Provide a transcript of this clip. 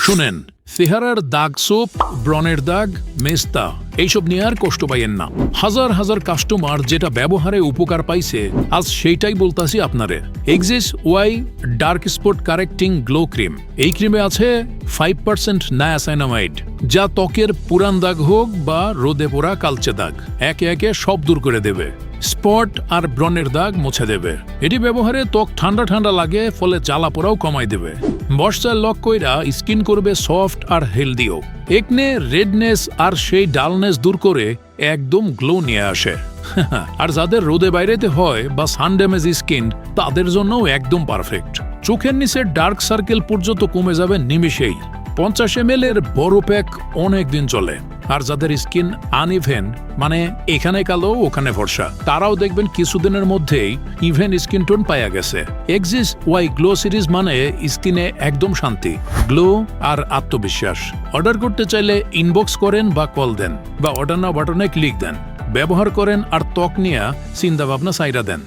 শুনেন, চেহারার দাগ সোপ, ব্রণের দাগ, মেস্তা এইসব নিয়ে আর কষ্ট পাইয়েন না। হাজার হাজার কাস্টমার যেটা ব্যবহারে উপকার পাইছে, আজ সেইটাই বলতাছি আপনারে। Axis Y dark spot correcting glow cream. এই ক্রিমে আছে 5% নায়াসাইনামাইড, যা ত্বকের পুরান দাগ হোক বা রোদে পোড়া কালচে দাগ একে একে সব দূর করে দেবে। স্পট আর ব্রণের দাগ মুছে দেবে। এটি ব্যবহারে ত্বক ঠান্ডা ঠান্ডা লাগে, ফলে জ্বালা পোড়াও কমাই দেবে। ময়শ্চার লক কইরা স্কিন করবে সফট আর হেলদিও। একনে, রেডনেস আর সেই ডালনেস দূর করে একদম গ্লো নিয়ে আসে। আর যাদের রোদে বাইরেতে হয় বা সান ড্যামেজ স্কিন, তাদের জন্যও একদম পারফেক্ট। চোখের নিচে ডার্ক সার্কেল পর্যন্ত কমে যাবে নিমেষেই। 50 ml এর বড় প্যাক অনেক দিন চলে। আর যাদের স্কিন আনইভেন, মানে এখানে কালো ওখানে ফর্সা, তারাও দেখবেন কিছুদিনের মধ্যেই ইভেন স্কিন টোন পাওয়া গেছে। এক্সিস ওয়াই গ্লো সিরিজ মানে স্কিনে একদম শান্তি, গ্লো আর আত্মবিশ্বাস। অর্ডার করতে চাইলে ইনবক্স করেন বা কল দেন, বা অর্ডার নাও বাটনে ক্লিক দেন। ব্যবহার করেন আর ত্বক নিয়ে চিন্তা ভাবনা সাইরা দেন।